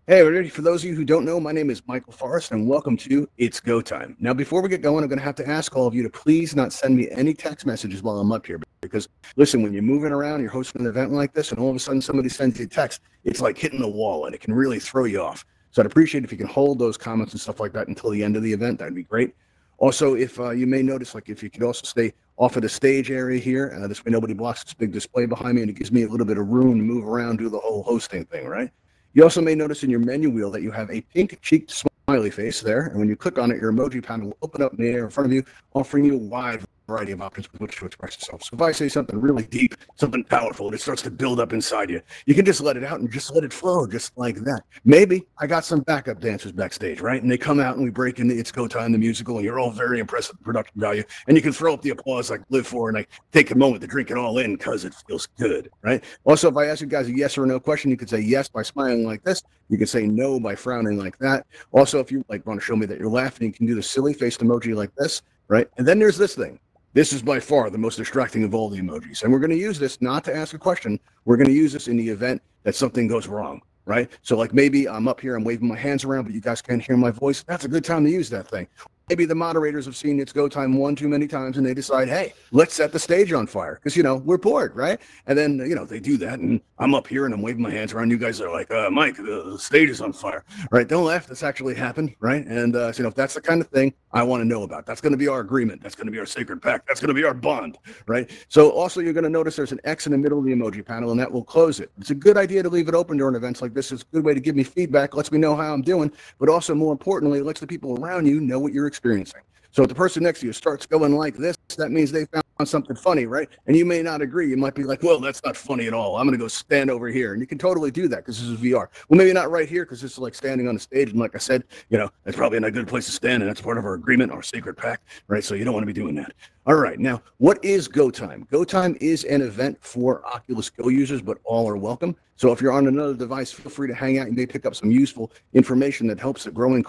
Hey, everybody. For those of you who don't know, my name is Michael Forrest, and welcome to It's Go Time. Now, before we get going, I'm going to have to ask all of you to please not send me any text messages while I'm up here. Because, listen, when you're moving around, you're hosting an event like this, and all of a sudden somebody sends you a text, it's like hitting the wall, and it can really throw you off. So I'd appreciate if you can hold those comments and stuff like that until the end of the event. That'd be great. Also, if you may notice, like if you could also stay off of the stage area here, this way nobody blocks this big display behind me, and it gives me a little bit of room to move around, do the whole hosting thing, right? You also may notice in your menu wheel that you have a pink-cheeked smiley face there, and when you click on it, your emoji panel will open up in the air in front of you, offering you a wide variety of options with which to express yourself. So if I say something really deep, something powerful, and it starts to build up inside you, you can just let it out and just let it flow, just like that. Maybe I got some backup dancers backstage, right? And they come out and we break into It's Go Time, the musical, and you're all very impressed with the production value, and you can throw up the applause like live for, and like take a moment to drink it all in because it feels good, right? Also, if I ask you guys a yes or no question, you could say yes by smiling like this. You can say no by frowning like that. Also, if you like want to show me that you're laughing, you can do the silly face emoji like this, right? And then there's this thing. This is by far the most distracting of all the emojis. And we're going to use this not to ask a question. We're going to use this in the event that something goes wrong, right? So like maybe I'm up here, I'm waving my hands around, but you guys can't hear my voice. That's a good time to use that thing. Maybe the moderators have seen It's Go Time one too many times and they decide, hey, let's set the stage on fire because, we're bored, right? And then, they do that and I'm up here and I'm waving my hands around. You guys are like, Mike, the stage is on fire, right? Don't laugh. This actually happened, right? And, if that's the kind of thing I want to know about, that's going to be our agreement. That's going to be our sacred pact. That's going to be our bond, right? So also you're going to notice there's an X in the middle of the emoji panel and that will close it. It's a good idea to leave it open during events like this. It's a good way to give me feedback, lets me know how I'm doing, but also more importantly, it lets the people around you know what you're experiencing. So if the person next to you starts going like this, that means they found something funny, right? And you may not agree. You might be like, well, that's not funny at all. I'm going to go stand over here. And you can totally do that because this is VR. Well, maybe not right here because this is like standing on the stage. And like I said, that's probably not a good place to stand. And that's part of our agreement, our sacred pact, right? So you don't want to be doing that. All right. Now, what is Go Time? Go Time is an event for Oculus Go users, but all are welcome. So if you're on another device, feel free to hang out. You may pick up some useful information that helps the growing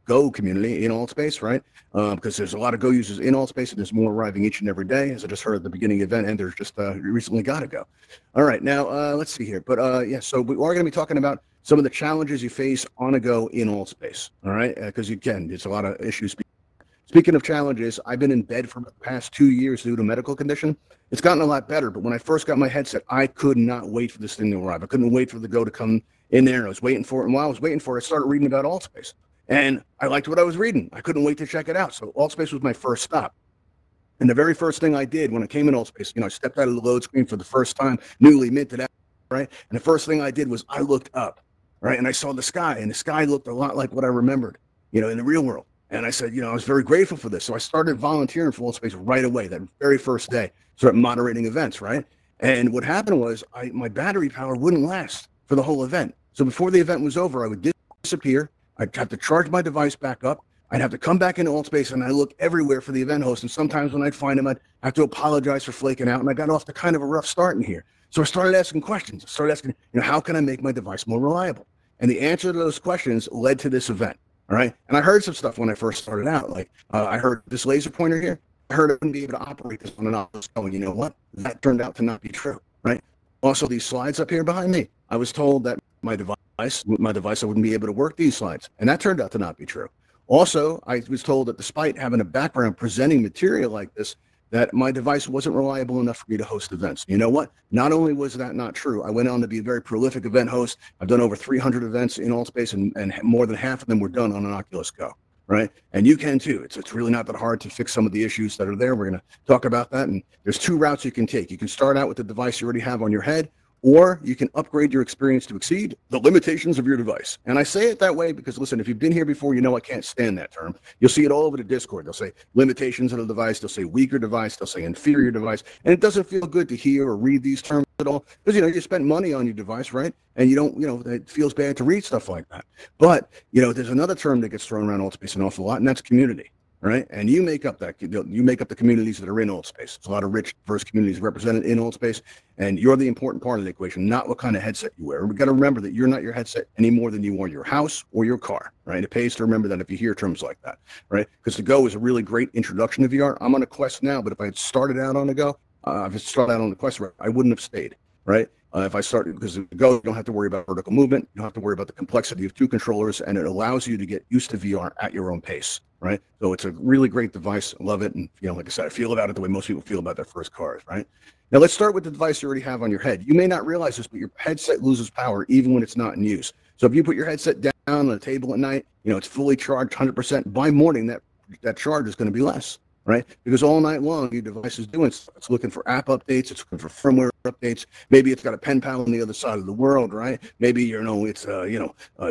Go community in Altspace, right? Because there's a lot of Go users in Altspace, and there's more arriving each and every day, as I just heard at the beginning of the event, and there's just recently got to go. All right, now let's see here. But so we are going to be talking about some of the challenges you face on a Go in Altspace, all right? Because again, there's a lot of issues. Speaking of challenges, I've been in bed for the past 2 years due to a medical condition. It's gotten a lot better, but when I first got my headset, I could not wait for this thing to arrive. I couldn't wait for the Go to come in there, and I was waiting for it. And while I was waiting for it, I started reading about Altspace. And I liked what I was reading. I couldn't wait to check it out. So Altspace was my first stop. And the very first thing I did when I came in Altspace, I stepped out of the load screen for the first time, newly minted out, right? And the first thing I did was I looked up, right? And I saw the sky, and the sky looked a lot like what I remembered, in the real world. And I said, I was very grateful for this. So I started volunteering for Altspace right away, that very first day, started moderating events, right? And what happened was my battery power wouldn't last for the whole event. So before the event was over, I would disappear. I'd have to charge my device back up. I'd have to come back into Altspace, and I look everywhere for the event host. And sometimes when I'd find him, I'd have to apologize for flaking out. And I got off to kind of a rough start in here. So I started asking questions. I started asking, how can I make my device more reliable? And the answer to those questions led to this event. All right. And I heard some stuff when I first started out. Like I heard this laser pointer here. I heard I wouldn't be able to operate this on an Oculus Go. And you know what? That turned out to not be true. Right. Also, these slides up here behind me, I was told that my device, I wouldn't be able to work these slides. And that turned out to not be true. Also, I was told that despite having a background presenting material like this, that my device wasn't reliable enough for me to host events. You know what? Not only was that not true, I went on to be a very prolific event host. I've done over 300 events in Altspace, and more than half of them were done on an Oculus Go, right? And you can too. It's really not that hard to fix some of the issues that are there. We're going to talk about that, and there's two routes you can take. You can start out with the device you already have on your head, or you can upgrade your experience to exceed the limitations of your device. And I say it that way because, listen, if you've been here before, I can't stand that term. You'll see it all over the Discord. They'll say limitations of the device. They'll say weaker device. They'll say inferior device. And it doesn't feel good to hear or read these terms at all because, you spent money on your device, right? And you don't, it feels bad to read stuff like that. But, there's another term that gets thrown around Altspace an awful lot, and that's community. Right, and you make up the communities that are in Altspace. There's a lot of rich, diverse communities represented in Altspace, and you're the important part of the equation, not what kind of headset you wear. We got to remember that you're not your headset any more than you are your house or your car. Right, it pays to remember that if you hear terms like that. Right, because the Go is a really great introduction to VR. I'm on a Quest now, but if I had started out on the Go, if I started out on the Quest, I wouldn't have stayed. Right, If I start, because with the Go, you don't have to worry about vertical movement. You don't have to worry about the complexity of two controllers, and it allows you to get used to VR at your own pace, right? So it's a really great device. I love it. And, like I said, I feel about it the way most people feel about their first cars, right? Now, let's start with the device you already have on your head. You may not realize this, but your headset loses power even when it's not in use. So if you put your headset down on the table at night, it's fully charged 100%. By morning, that charge is going to be less, right? Because all night long, your device is doing stuff. It's looking for app updates. It's looking for firmware updates. Maybe it's got a pen pal on the other side of the world, right? Maybe, it's,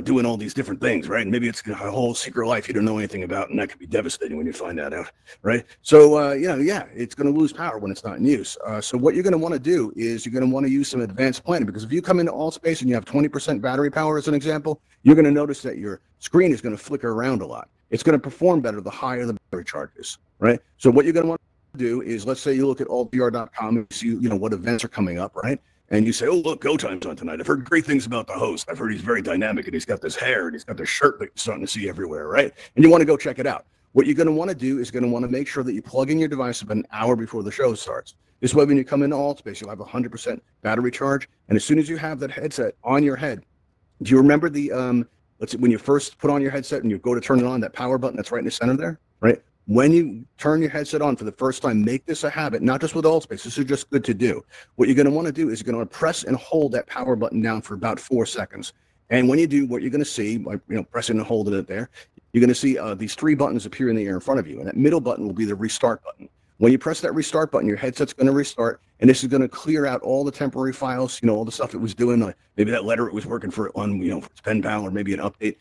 doing all these different things, right? And maybe it's a whole secret life you don't know anything about, and that could be devastating when you find that out, right? So, it's going to lose power when it's not in use. So what you're going to want to do is you're going to want to use some advanced planning, because if you come into Altspace and you have 20% battery power, as an example, you're going to notice that your screen is going to flicker around a lot. It's going to perform better the higher the battery charge is, right? So what you're going to want to do is, let's say you look at altvr.com and see, what events are coming up, right? And you say, oh, look, Go Time's on tonight. I've heard great things about the host. I've heard he's very dynamic, and he's got this hair, and he's got this shirt that you're starting to see everywhere, right? And you want to go check it out. What you're going to want to do is going to want to make sure that you plug in your device about an hour before the show starts. This way, when you come into Altspace, you'll have 100% battery charge. And as soon as you have that headset on your head, do you remember the let's see, when you first put on your headset and you go to turn it on, that power button that's right in the center there, right? When you turn your headset on for the first time, make this a habit, not just with Altspace. This is just good to do. What you're going to want to do is you're going to press and hold that power button down for about 4 seconds. And when you do, what you're going to see, by pressing and holding it there, you're going to see these 3 buttons appear in the air in front of you. And that middle button will be the restart button. When you press that restart button, your headset's going to restart, and this is going to clear out all the temporary files, all the stuff it was doing, maybe that letter it was working for on, for its pen pal, or maybe an update.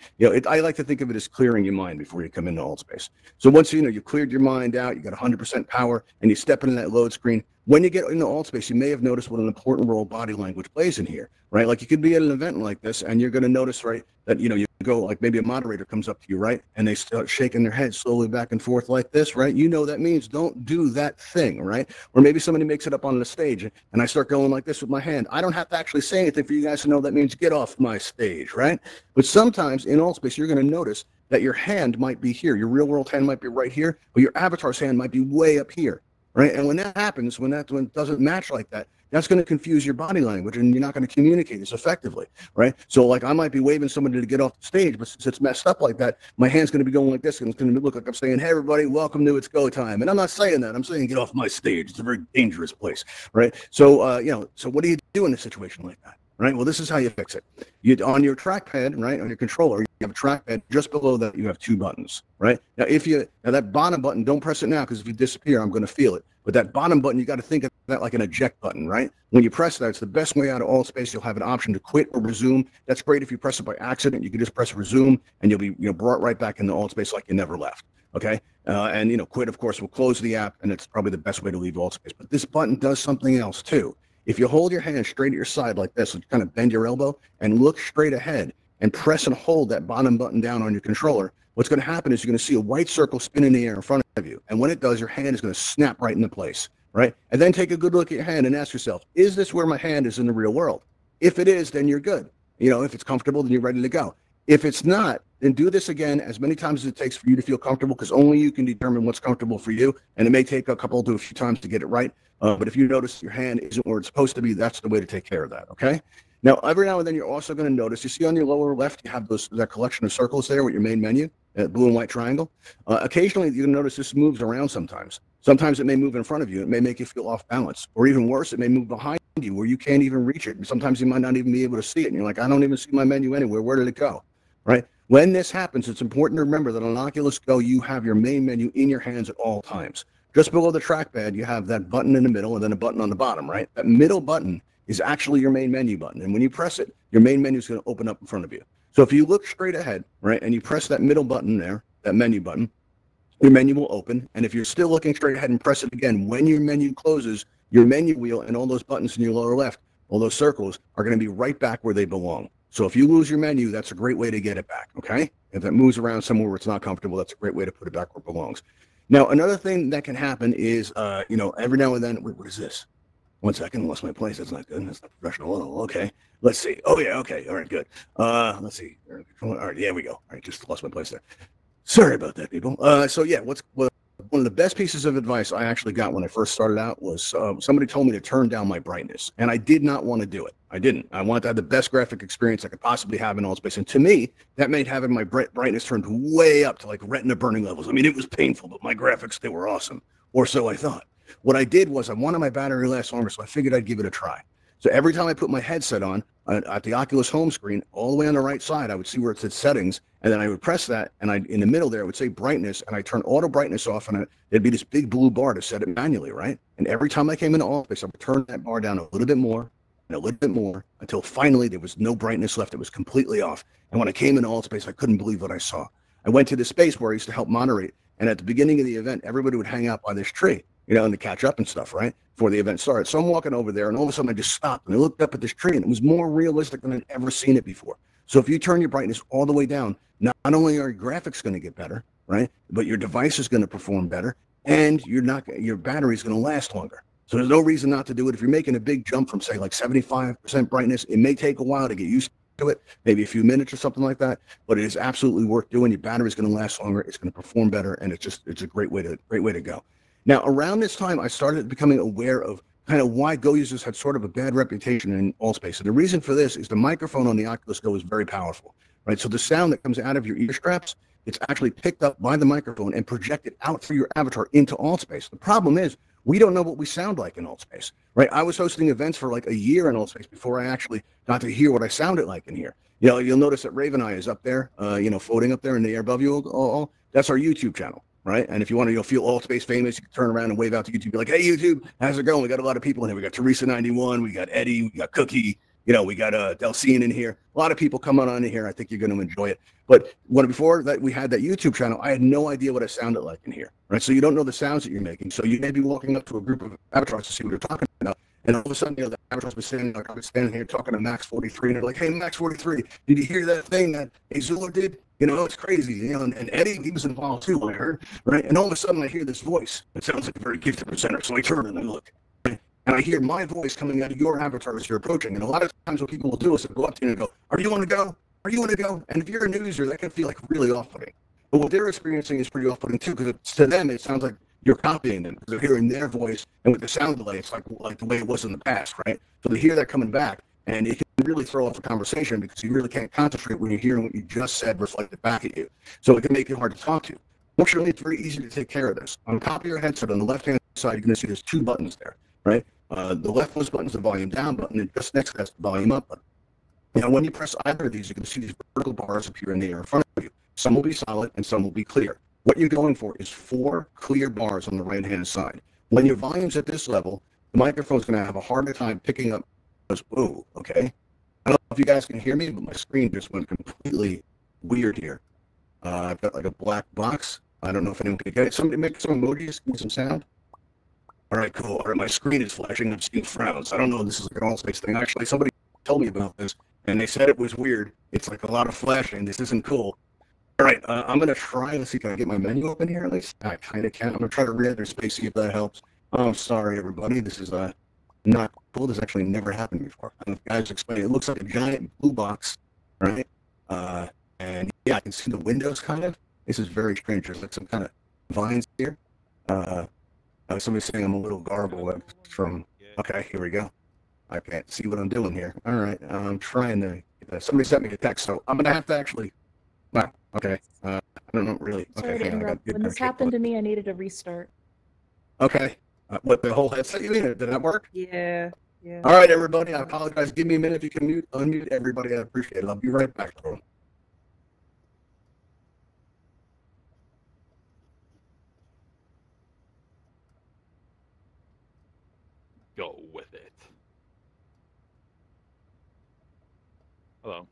I like to think of it as clearing your mind before you come into Altspace. So once you've cleared your mind out, you got 100% power, and you step into that load screen. When you get into Altspace, you may have noticed what an important role body language plays in here, right? Like, you could be at an event like this, and you're going to notice, right, that you go, like, maybe a moderator comes up to you, right, and they start shaking their head slowly back and forth like this, right? That means don't do that thing, right? Or maybe somebody makes it up on the stage, and I start going like this with my hand. I don't have to actually say anything for you guys to know that means get off my stage, right? But sometimes in Altspace, you're going to notice that your hand might be here. Your real world hand might be right here, but your avatar's hand might be way up here, right? And when that happens, when it doesn't match like that, that's going to confuse your body language, and you're not going to communicate as effectively, right? So, like, I might be waving somebody to get off the stage, but since it's messed up like that, my hand's going to be going like this, and it's going to look like I'm saying, hey, everybody, welcome to It's Go Time. And I'm not saying that. I'm saying get off my stage. It's a very dangerous place, right? So, so what do you do in a situation like that? Right. Well, this is how you fix it. On your trackpad, right, on your controller, you have a trackpad. Just below that, you have 2 buttons, right? Now, that bottom button, don't press it now, because if you disappear, I'm going to feel it. But that bottom button, you got to think of that like an eject button, right? When you press that, it's the best way out of Altspace. You'll have an option to quit or resume. That's great if you press it by accident. You can just press resume, and you'll be brought right back into Altspace like you never left. Okay, and quit, of course, will close the app, and it's probably the best way to leave Altspace. But this button does something else too. If you hold your hand straight at your side like this, and kind of bend your elbow and look straight ahead and press and hold that bottom button down on your controller, what's going to happen is you're going to see a white circle spin in the air in front of you. And when it does, your hand is going to snap right into place, right? And then take a good look at your hand and ask yourself, is this where my hand is in the real world? If it is, then you're good. If it's comfortable, then you're ready to go. If it's not, then do this again as many times as it takes for you to feel comfortable, because only you can determine what's comfortable for you. And it may take a couple to a few times to get it right. But if you notice your hand isn't where it's supposed to be, that's the way to take care of that, okay? Now, every now and then, you're also going to notice, you see on your lower left, you have that collection of circles there with your main menu, that blue and white triangle. Occasionally, you're going to notice this moves around sometimes. Sometimes it may move in front of you. It may make you feel off balance. Or even worse, it may move behind you where you can't even reach it. And sometimes you might not even be able to see it. And you're like, I don't even see my menu anywhere. Where did it go, right? When this happens, it's important to remember that on Oculus Go, you have your main menu in your hands at all times. Just below the trackpad, you have that button in the middle and then a button on the bottom, right? That middle button is actually your main menu button. And when you press it, your main menu is going to open up in front of you. So if you look straight ahead, right, and you press that middle button there, that menu button, your menu will open. And if you're still looking straight ahead and press it again, when your menu closes, your menu wheel and all those buttons in your lower left, all those circles, are going to be right back where they belong. So if you lose your menu, that's a great way to get it back, okay? If it moves around somewhere where it's not comfortable, that's a great way to put it back where it belongs. Now, another thing that can happen is, every now and then, wait, what is this? 1 second, lost my place. That's not good. That's not professional at all. Okay, let's see. Oh, yeah, okay. All right, good. Let's see. All right, yeah, we go. All right, just lost my place there. Sorry about that, people. So, yeah, what one of the best pieces of advice I actually got when I first started out was somebody told me to turn down my brightness, and I did not want to do it. I didn't. I wanted to have the best graphic experience I could possibly have in Altspace, and to me, that made having my brightness turned way up to like retina burning levels. I mean, it was painful, but my graphics, they were awesome, or so I thought. What I did was I wanted my battery to last longer, so I figured I'd give it a try. So every time I put my headset on at the Oculus home screen, all the way on the right side, I would see where it said settings, and then I would press that, and in the middle there, it would say brightness, and I turn auto brightness off, and there'd be this big blue bar to set it manually, right? And every time I came into Altspace, I would turn that bar down a little bit more, and a little bit more, until finally there was no brightness left. It was completely off. And when I came into Altspace, I couldn't believe what I saw. I went to the space where I used to help moderate, and at the beginning of the event, everybody would hang out by this tree, and to catch up and stuff, right? Before the event started. So I'm walking over there, and all of a sudden I just stopped, and I looked up at this tree, and it was more realistic than I'd ever seen it before. So if you turn your brightness all the way down, not only are your graphics going to get better, right, but your device is going to perform better, and your battery is going to last longer. So there's no reason not to do it. If you're making a big jump from, say, like 75% brightness, it may take a while to get used to it, maybe a few minutes or something like that, but it is absolutely worth doing. Your battery is going to last longer. It's going to perform better, and it's a great way to go. Now, around this time, I started becoming aware of kind of why Go users had sort of a bad reputation in Altspace. And the reason for this is the microphone on the Oculus Go is very powerful, right? So the sound that comes out of your ear straps, it's actually picked up by the microphone and projected out through your avatar into Altspace. The problem is we don't know what we sound like in Altspace, right? I was hosting events for like a year in Altspace before I actually got to hear what I sounded like in here. You'll notice that Raven Eye is up there, floating up there in the air above you. That's our YouTube channel. Right. And if you want to feel Altspace famous, you can turn around and wave out to YouTube. Be like, hey, YouTube, how's it going? We got a lot of people in here. We got Teresa91. We got Eddie. We got Cookie. We got Delcine in here. A lot of people coming on in here. I think you're going to enjoy it. But before that we had that YouTube channel, I had no idea what I sounded like in here. Right. So you don't know the sounds that you're making. So you may be walking up to a group of avatars to see what they're talking about. And all of a sudden, the avatars was standing, like I was standing here talking to Max 43, and they're like, hey, Max 43, did you hear that thing that Azula did? It's crazy. And Eddie, he was involved too, I heard, right? And all of a sudden I hear this voice. It sounds like a very gifted presenter. So I turn and I look, right? And I hear my voice coming out of your avatar as you're approaching. And a lot of times what people will do is they'll go up to you and go, are you on the go? Are you on the go? And if you're a new user, that can feel like really off-putting. But what they're experiencing is pretty off-putting too, because to them, it sounds like you're copying them because they're hearing their voice. And with the sound delay, it's like the way it was in the past, right? So they hear that coming back. And it can really throw off a conversation because you really can't concentrate when you're hearing what you just said reflected back at you. So it can make it hard to talk to. Fortunately, it's very easy to take care of this. On top of your headset, on the left-hand side, you're going to see there's two buttons there, right? The leftmost button is the volume down button, and just next to that's the volume up button. When you press either of these, you can see these vertical bars appear in the air in front of you. Some will be solid, and some will be clear. What you're going for is 4 clear bars on the right-hand side. When your volume's at this level, the microphone's going to have a harder time picking up. Whoa, okay. I don't know if you guys can hear me, but my screen just went completely weird here. I've got like a black box. I don't know if anyone can get it. Somebody make some emojis, give me some sound. All right, cool. All right, my screen is flashing. I'm seeing frowns. I don't know if this is like an Altspace thing. Actually, somebody told me about this, and they said it was weird. It's like a lot of flashing. This isn't cool. All right, I'm going to try and see if I can get my menu open here at least. I kind of can. I'm going to try to re-enter space, see if that helps. Oh, I'm sorry, everybody. This is not cool. This actually never happened before. And the guys explain it looks like a giant blue box, right? And yeah, I can see the windows kind of. This is very strange. There's like some kind of vines here. Somebody's saying I'm a little garbled from. Okay, here we go. I can't see what I'm doing here. All right, I'm trying to. Somebody sent me a text, so I'm gonna have to actually. Wow. Okay. I don't know really. Sorry Okay. to interrupt. When this happened to me, I needed a restart. Okay. What, the whole headset you mean? Did that work? Yeah. All right, everybody. I apologize. Give me a minute if you can unmute everybody. I appreciate it. I'll be right back, bro. Go with it. Hello.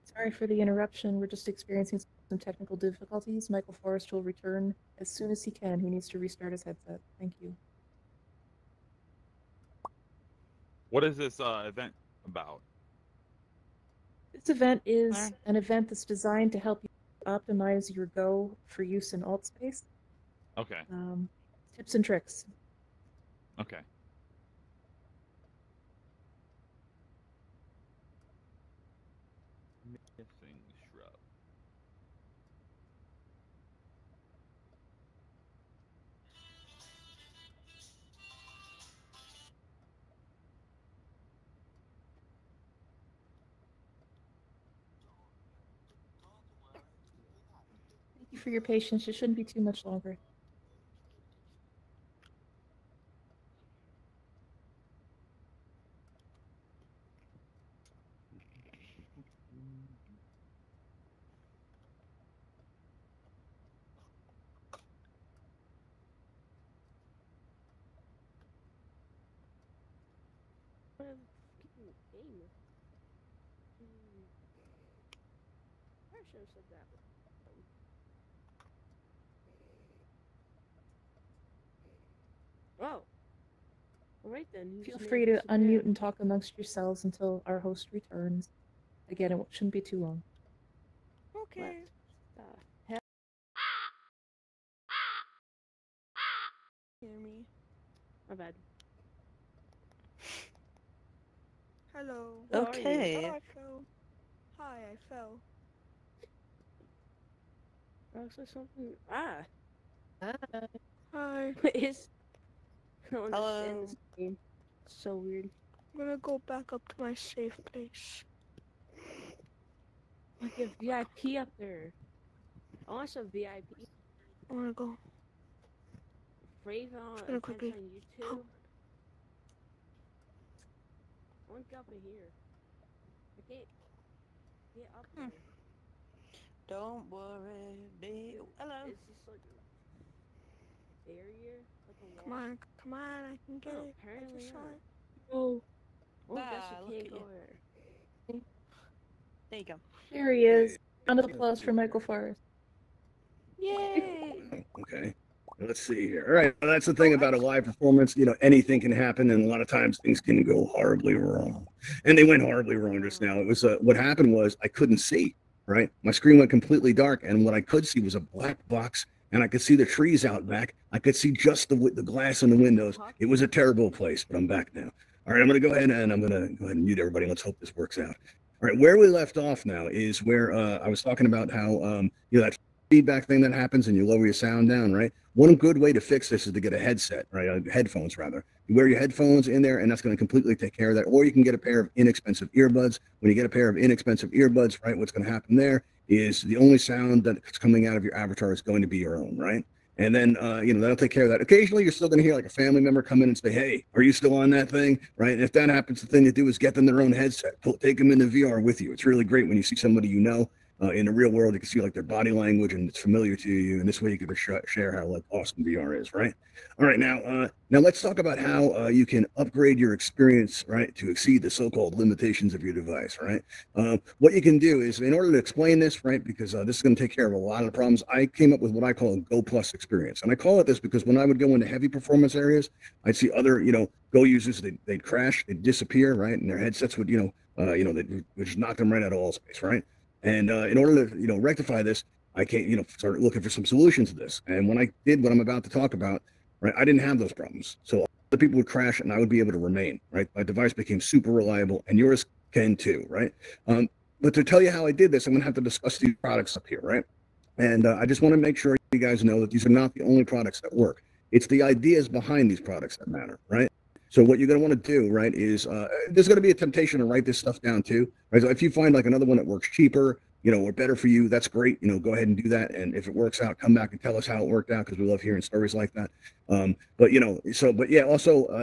Sorry for the interruption. We're just experiencing some technical difficulties. Michael Forrest will return as soon as he can. He needs to restart his headset. Thank you. What is this event about? This event is an event that's designed to help you optimize your Go for use in Altspace. Okay. Tips and tricks. Okay. for your patience. It shouldn't be too much longer. Oh. Alright then. Feel free to unmute and talk amongst yourselves until our host returns. Again, it shouldn't be too long. Okay. What the hell? Hear me? My bad. Hello. How are you? Okay. Oh, I fell. Hi, I fell. Oh, so something. Ah. Hi. What is? I don't Hello. understand this game. It's so weird. I'm gonna go back up to my safe place. Like a VIP up there. I want some VIP. I wanna go. Brave Just on gonna events quickly. on YouTube. I want to get up in here. I can't get up there. Don't worry, be. Hello. It's just like a barrier, like a wall. Come on, come on, I can get Oh, it. I apparently just saw not. it. Oh, Oh, guess Ah, you look can't at go you. there. There you go. there he is. Round of applause for Michael Forrest. Yay! Okay. Let's see here. All right. Well, that's the thing about a live performance. You know, anything can happen, and a lot of times things can go horribly wrong. And they went horribly wrong just now. It was what happened was I couldn't see. Right, my screen went completely dark, and what I could see was a black box, and I could see the trees out back. I could see just the glass in the windows. It was a terrible place, but I'm back now. All right, I'm going to go ahead and mute everybody. Let's hope this works out. All right, where we left off now is where I was talking about how that feedback thing that happens and you lower your sound down, right? One good way to fix this is to get a headset, right? Headphones, rather. You wear your headphones in there, and that's going to completely take care of that. Or you can get a pair of inexpensive earbuds. When you get a pair of inexpensive earbuds, right, what's going to happen there is the only sound that's coming out of your avatar is going to be your own, right? And then, that'll take care of that. Occasionally, you're still going to hear like a family member come in and say, "Hey, are you still on that thing?" Right? And if that happens, the thing to do is get them their own headset. Take them into VR with you. It's really great when you see somebody you know in the real world. You can see like their body language and it's familiar to you. And this way, you can share how like awesome VR is, right? All right, now let's talk about how you can upgrade your experience, right, to exceed the so-called limitations of your device, right? What you can do is, in order to explain this, right, because this is going to take care of a lot of the problems, I came up with what I call a Go Plus experience, and I call it this because when I would go into heavy performance areas, I'd see other, Go users, they'd crash, they'd disappear, right, and their headsets would, they'd just knock them right out of Altspace, right? And in order to, rectify this, I came, started looking for some solutions to this. And when I did what I'm about to talk about, right, I didn't have those problems. So the people would crash and I would be able to remain, right? My device became super reliable and yours can too, right? But to tell you how I did this, I'm gonna have to discuss these products up here, right? And I just want to make sure you guys know that these are not the only products that work. It's the ideas behind these products that matter, right? So what you're going to want to do, right, is there's going to be a temptation to write this stuff down too. Right? So if you find like another one that works cheaper, or better for you, that's great. Go ahead and do that. And if it works out, come back and tell us how it worked out because we love hearing stories like that. Also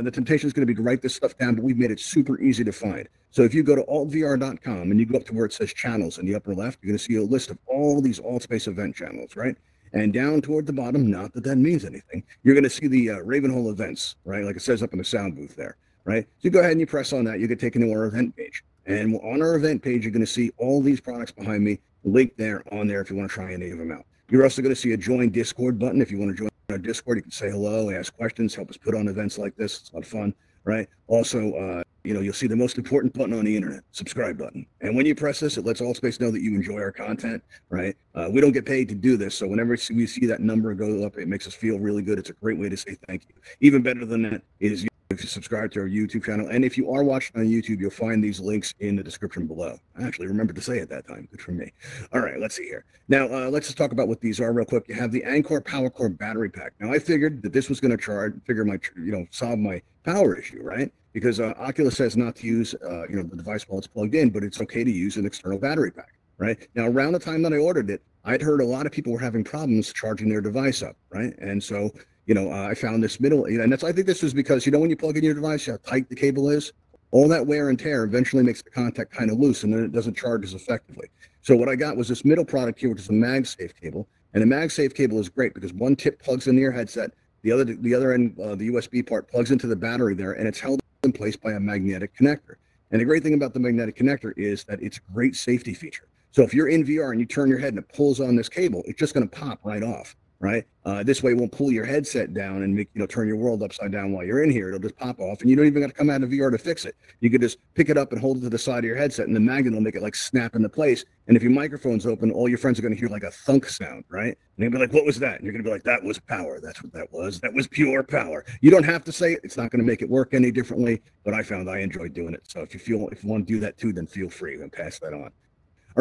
the temptation is going to be to write this stuff down, but we've made it super easy to find. So if you go to altvr.com and you go up to where it says channels in the upper left, you're going to see a list of all these Altspace event channels, right? And down toward the bottom, not that that means anything, you're going to see the Ravenhole events, right? Like it says up in the sound booth there, right? So you go ahead and you press on that, you get taken to our event page. And on our event page, you're going to see all these products behind me, linked there on there if you want to try any of them out. You're also going to see a join Discord button. If you want to join our Discord, you can say hello, ask questions, help us put on events like this. It's a lot of fun, right? Also, you'll see the most important button on the internet, subscribe button. And when you press this, it lets Altspace know that you enjoy our content, right? We don't get paid to do this. So whenever we see that number go up, it makes us feel really good. It's a great way to say thank you. Even better than that is if you subscribe to our YouTube channel. And if you are watching on YouTube, you'll find these links in the description below. I actually remembered to say it that time. Good for me. All right, let's see here. Now, let's just talk about what these are real quick. You have the Anker Power Core battery pack. Now, I figured that this was going to solve my power issue, right? Because Oculus says not to use, the device while it's plugged in, but it's okay to use an external battery pack, right? Now, around the time that I ordered it, I'd heard a lot of people were having problems charging their device up, right? And so, I found this middle, and I think this was because, when you plug in your device, how tight the cable is, all that wear and tear eventually makes the contact kind of loose, and then it doesn't charge as effectively. So what I got was this middle product here, which is a MagSafe cable, and the MagSafe cable is great because one tip plugs into your headset, the other end, the USB part plugs into the battery there, and it's held in place by a magnetic connector. And the great thing about the magnetic connector is that it's a great safety feature. So if you're in VR and you turn your head and it pulls on this cable, it's just going to pop right off, right? This way it won't pull your headset down and make, turn your world upside down while you're in here. It'll just pop off, and you don't even got to come out of VR to fix it. You could just pick it up and hold it to the side of your headset, and the magnet will make it like snap into place. And if your microphone's open, all your friends are going to hear like a thunk sound, right? And they'll be like, "What was that?" And you're going to be like, "That was power. That's what that was. That was pure power." You don't have to say it. It's not going to make it work any differently, but I found I enjoyed doing it. So if you want to do that too, then feel free and pass that on.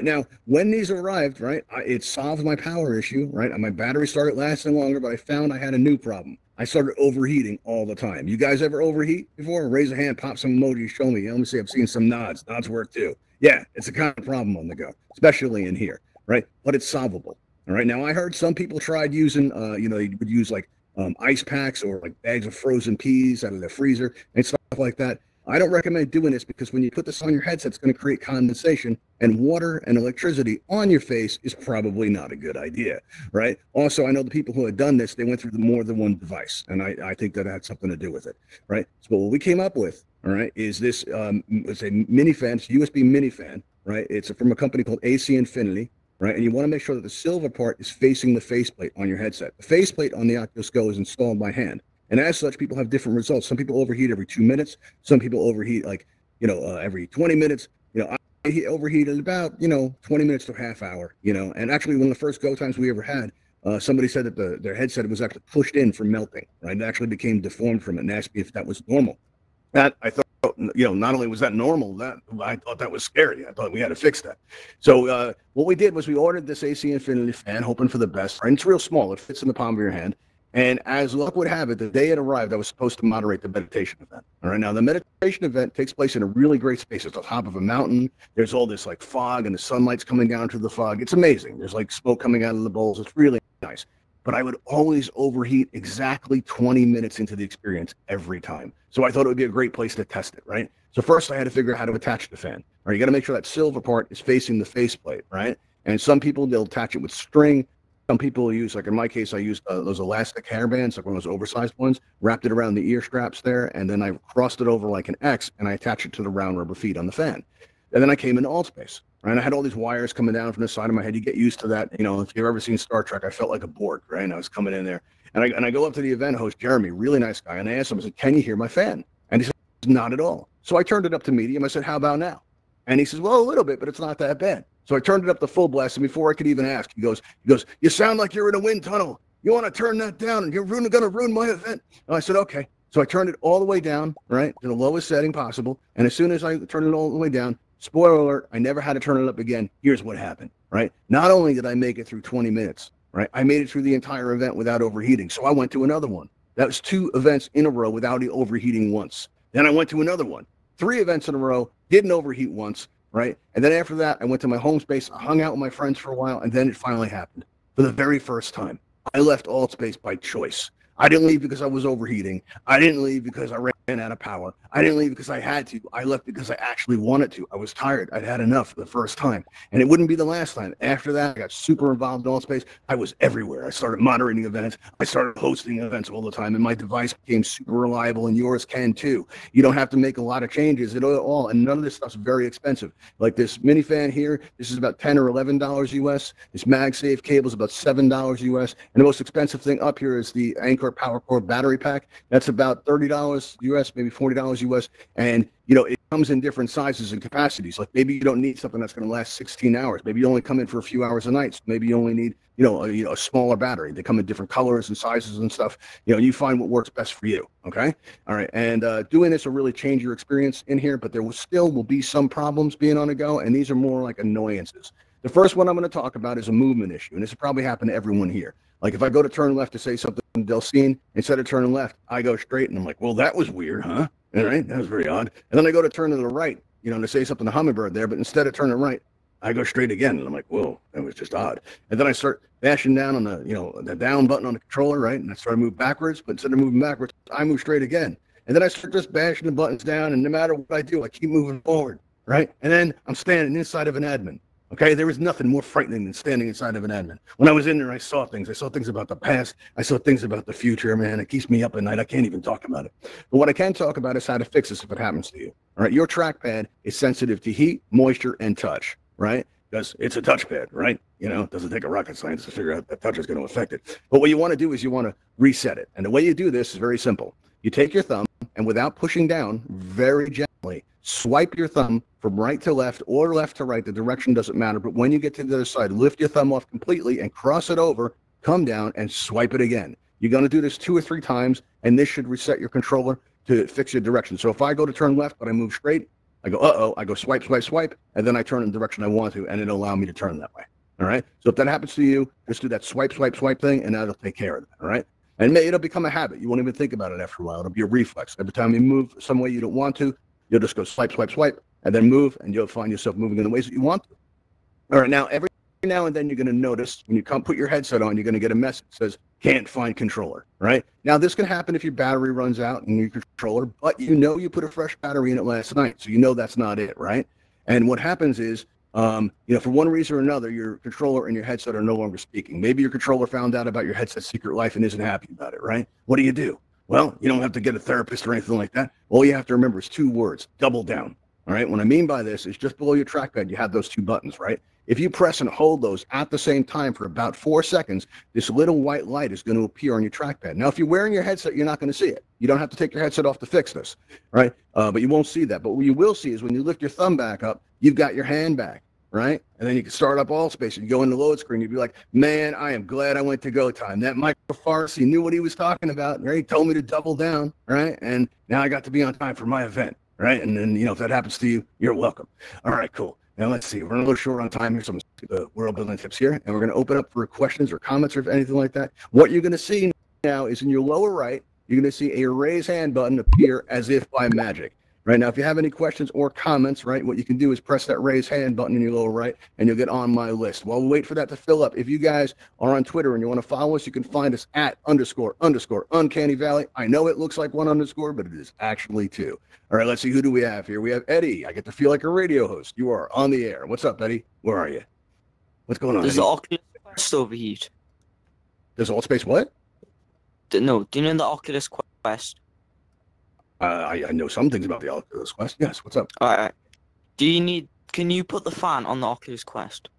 Now, when these arrived, right, it solved my power issue, right? My battery started lasting longer, but I found I had a new problem. I started overheating all the time. You guys ever overheat before? Raise a hand, pop some emoji, show me. Let me see. I'm seeing some nods. Nods work too. Yeah, it's a kind of problem on the go, especially in here, right? But it's solvable. All right. Now, I heard some people tried using, they would use like ice packs or like bags of frozen peas out of the freezer and stuff like that. I don't recommend doing this because when you put this on your headset, it's going to create condensation, and water and electricity on your face is probably not a good idea, right? Also, I know the people who had done this, they went through more than one device, and I think that had something to do with it, right? So what we came up with, all right, is this, it's a mini fan, it's a USB mini fan, right? It's from a company called AC Infinity, right? And you want to make sure that the silver part is facing the faceplate on your headset. The faceplate on the Oculus Go is installed by hand. And as such, people have different results. Some people overheat every 2 minutes. Some people overheat every 20 minutes. I overheated about, 20 minutes to a half hour, And actually, one of the first go times we ever had, somebody said that their headset was actually pushed in for melting, right? It actually became deformed from it and asked me if that was normal. That I thought, not only was that normal, that I thought that was scary. I thought we had to fix that. So what we did was we ordered this AC Infinity fan, hoping for the best. And it's real small. It fits in the palm of your hand. And as luck would have it, the day it arrived, I was supposed to moderate the meditation event. All right. Now, the meditation event takes place in a really great space. It's on top of a mountain. There's all this like fog, and the sunlight's coming down through the fog. It's amazing. There's like smoke coming out of the bowls. It's really nice. But I would always overheat exactly 20 minutes into the experience every time. So I thought it would be a great place to test it, right? So first I had to figure out how to attach the fan. All right, you got to make sure that silver part is facing the faceplate, right? And some people, they'll attach it with string. Some people use, like in my case, I used those elastic hairbands, like one of those oversized ones, wrapped it around the ear straps there, and then I crossed it over like an X, and I attached it to the round rubber feet on the fan. And then I came into Altspace, right? And I had all these wires coming down from the side of my head. You get used to that. If you've ever seen Star Trek, I felt like a Borg, right? And I was coming in there. And I go up to the event host, Jeremy, really nice guy, and I asked him, I said, "Can you hear my fan?" And he said, "Not at all." So I turned it up to medium. I said, "How about now?" And he says, "Well, a little bit, but it's not that bad." So I turned it up to full blast, and before I could even ask, he goes, "You sound like you're in a wind tunnel. You want to turn that down, and you're going to ruin my event." And I said, "Okay." So I turned it all the way down, right, to the lowest setting possible. And as soon as I turned it all the way down, spoiler alert, I never had to turn it up again. Here's what happened, right? Not only did I make it through 20 minutes, right, I made it through the entire event without overheating. So I went to another one. That was 2 events in a row without overheating once. Then I went to another one. 3 events in a row, didn't overheat once. Right. And then after that, I went to my home space, I hung out with my friends for a while, and then it finally happened. For the very first time, I left Altspace by choice. I didn't leave because I was overheating. I didn't leave because I ran out of power. I didn't leave because I had to. I left because I actually wanted to. I was tired. I'd had enough for the first time. And it wouldn't be the last time. After that, I got super involved in Altspace. I was everywhere. I started moderating events. I started hosting events all the time. And my device became super reliable, and yours can too. You don't have to make a lot of changes at all. And none of this stuff's very expensive. Like this mini fan here, this is about $10 or $11 US. This MagSafe cable is about $7 US. And the most expensive thing up here is the Anker Power Core battery pack. That's about $30 US, maybe $40 US. And, it comes in different sizes and capacities. Like maybe you don't need something that's going to last 16 hours. Maybe you only come in for a few hours a night. So maybe you only need, a smaller battery. They come in different colors and sizes and stuff. You find what works best for you. Okay. All right. And doing this will really change your experience in here, but there will be some problems being on the go. And these are more like annoyances. The first one I'm going to talk about is a movement issue. And this will probably happen to everyone here. Like if I go to turn left to say something to Delcine, instead of turning left, I go straight, and I'm like, well, that was weird, huh? All right, that was very odd. And then I go to turn to the right, to say something to Hummingbird there, but instead of turning right, I go straight again. And I'm like, whoa, that was just odd. And then I start bashing down on the down button on the controller, right? And I start to move backwards, but instead of moving backwards, I move straight again. And then I start just bashing the buttons down, and no matter what I do, I keep moving forward, right? And then I'm standing inside of an admin. Okay, there was nothing more frightening than standing inside of an admin. When I was in there, I saw things. I saw things about the past. I saw things about the future, man. It keeps me up at night. I can't even talk about it. But what I can talk about is how to fix this if it happens to you. All right, your trackpad is sensitive to heat, moisture, and touch, right? Because it's a touchpad, right? It doesn't take a rocket scientist to figure out that touch is going to affect it. But what you want to do is you want to reset it. And the way you do this is very simple. You take your thumb, and without pushing down, very gently, swipe your thumb from right to left or left to right. The direction doesn't matter. But when you get to the other side, lift your thumb off completely and cross it over, come down, and swipe it again. You're going to do this 2 or 3 times, and this should reset your controller to fix your direction. So if I go to turn left, but I move straight, I go, uh-oh, I go swipe, swipe, swipe, and then I turn in the direction I want to, and it'll allow me to turn that way. All right? So if that happens to you, just do that swipe, swipe, swipe thing, and that'll take care of it. All right? And it'll become a habit. You won't even think about it after a while. It'll be a reflex. Every time you move some way you don't want to, you'll just go swipe, swipe, swipe, and then move, and you'll find yourself moving in the ways that you want to. All right, now, every now and then you're going to notice when you come put your headset on, you're going to get a message that says, can't find controller, right? Now, this can happen if your battery runs out in your controller, but you put a fresh battery in it last night, so that's not it, right? And what happens is, for one reason or another, your controller and your headset are no longer speaking. Maybe your controller found out about your headset's secret life and isn't happy about it, right? What do? Well, you don't have to get a therapist or anything like that. All you have to remember is 2 words, double down, all right? What I mean by this is just below your trackpad, you have those 2 buttons, right? If you press and hold those at the same time for about 4 seconds, this little white light is going to appear on your trackpad. Now, if you're wearing your headset, you're not going to see it. You don't have to take your headset off to fix this, right? But you won't see that. But what you will see is when you lift your thumb back up, you've got your hand back, right? And then you can start up Altspace and you go into load screen. You'd be like, man, I am glad I went to Go Time. That Michael Farsi knew what he was talking about, right? He told me to double down, right? And now I got to be on time for my event, right? And then, if that happens to you, you're welcome. All right, cool. Now, let's see. We're a little short on time here, so I'm going to do the world building tips here. And we're going to open up for questions or comments or anything like that. What you're going to see now is in your lower right, you're going to see a raise hand button appear as if by magic. Right now, if you have any questions or comments, right, what you can do is press that raise hand button in your lower right, and you'll get on my list. While we wait for that to fill up, if you guys are on Twitter and you want to follow us, you can find us at _ Uncanny Valley. I know it looks like 1 underscore, but it is actually 2. All right, let's see. Who do we have here? We have Eddie. I get to feel like a radio host. You are on the air. What's up, Eddie? Where are you? What's going on? There's Eddie? the Oculus Quest overheat. There's Altspace what? No, do you know the Oculus Quest? I know some things about the Oculus Quest. Yes, what's up? Alright. Can you put the fan on the Oculus Quest?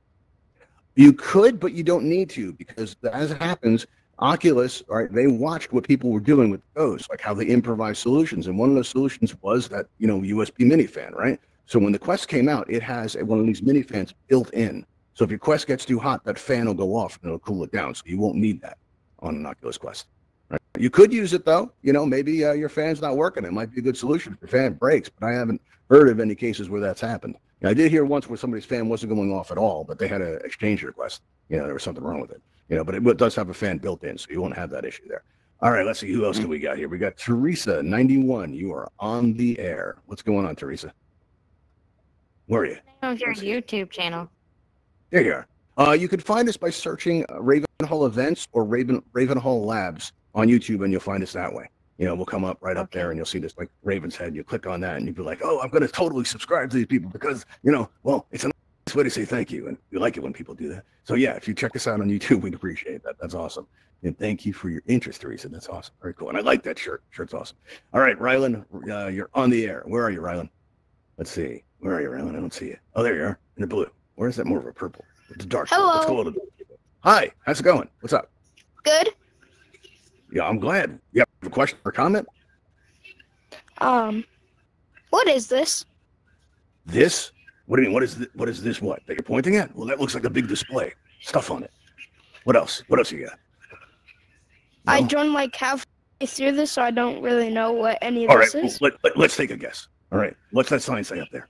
You could, but you don't need to, because as it happens, Oculus, right, they watched what people were doing with those, like how they improvised solutions. And one of those solutions was that, USB mini fan, right? So when the Quest came out, it has one of these mini fans built in. So if your Quest gets too hot, that fan will go off and it'll cool it down. So you won't need that on an Oculus Quest. Right. You could use it though. Maybe your fan's not working. It might be a good solution if your fan breaks, but I haven't heard of any cases where that's happened. I did hear once where somebody's fan wasn't going off at all, but they had an exchange request. There was something wrong with it. But it does have a fan built in, so you won't have that issue there. All right, let's see. Who else do we got here? We got Teresa, 91. You are on the air. What's going on, Teresa? Where are you? Of your YouTube channel. There you are. You can find us by searching Ravenhall Events or Ravenhall Labs on YouTube, and you'll find us that way. We'll come up right up there, and you'll see this like Raven's head. You click on that, and you'll be like, "Oh, I'm going to totally subscribe to these people because it's a nice way to say thank you, and we like it when people do that." So yeah, if you check us out on YouTube, we'd appreciate that. That's awesome, and thank you for your interest, Teresa. That's awesome, very cool, and I like that shirt. Shirt's awesome. All right, Rylan, you're on the air. Where are you, Rylan? Let's see. Where are you, Rylan? I don't see you. Oh, there you are in the blue. Where is that more of a purple? It's a dark. Hello. Let's go a little. Hi, how's it going? What's up? Good. Yeah, I'm glad. You have a question or comment? What is this? This? What do you mean? What is this? What that you're pointing at? Well, that looks like a big display. Stuff on it. What else? What else you got? No? I joined like halfway through this, so I don't really know what any of All this right, is. well, let's take a guess. All right, what's that sign say up there?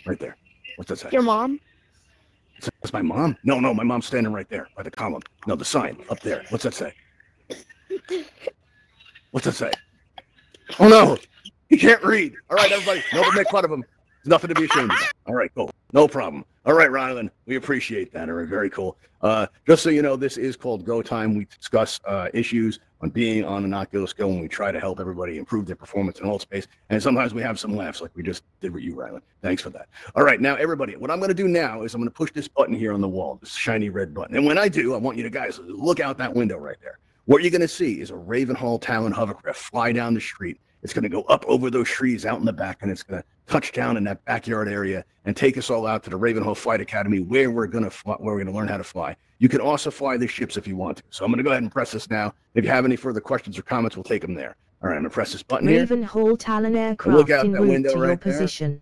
Right there. What's that say? Your mom? That's my mom? No, my mom's standing right there by the column. No, the sign up there. What's that say? What's that say? Oh no, he can't read. All right, everybody, nobody make fun of him. nothing to be ashamed of. All right, cool. No problem. All right, Rylan, we appreciate that. All right, very cool. Just so you know, this is called Go Time. We discuss issues on being on an Oculus Go, and we try to help everybody improve their performance in Altspace. And sometimes we have some laughs, like we just did with you, Rylan. Thanks for that. All right, now, everybody, what I'm going to do now is I'm going to push this button here on the wall, this shiny red button. And when I do, I want you to guys look out that window right there. What you're going to see is a Ravenhall Talon hovercraft fly down the street. It's going to go up over those trees out in the back, and it's going to touch down in that backyard area and take us all out to the Ravenhall Flight Academy, where we're going to learn how to fly. You can also fly the ships if you want to. So I'm going to go ahead and press this now. If you have any further questions or comments, we'll take them there. All right, I'm going to press this button here. Ravenhall Talon aircraft look out en that route window to your right there. position.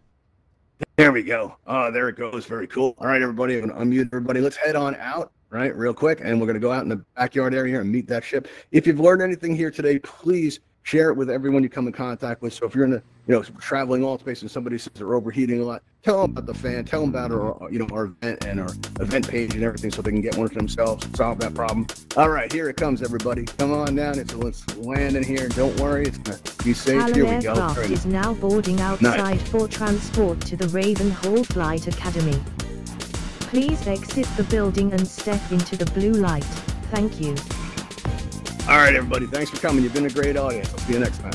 There we go. Oh, there it goes. Very cool. All right, everybody, I'm going to unmute everybody. Let's head on out, right, real quick, and we're going to go out in the backyard area and meet that ship. If you've learned anything here today, please share it with everyone you come in contact with. So if you're in the, traveling Altspace and somebody says they're overheating a lot, tell them about the fan, tell them about our, our event and our event page and everything, so they can get one for themselves and solve that problem. All right, here it comes, everybody. Come on down. Let's land in here. Don't worry, it's gonna be safe. Talon Here we go. aircraft is now boarding outside for transport to the Ravenhall Flight Academy. Please exit the building and step into the blue light. Thank you. All right, everybody. Thanks for coming. You've been a great audience. I'll see you next time.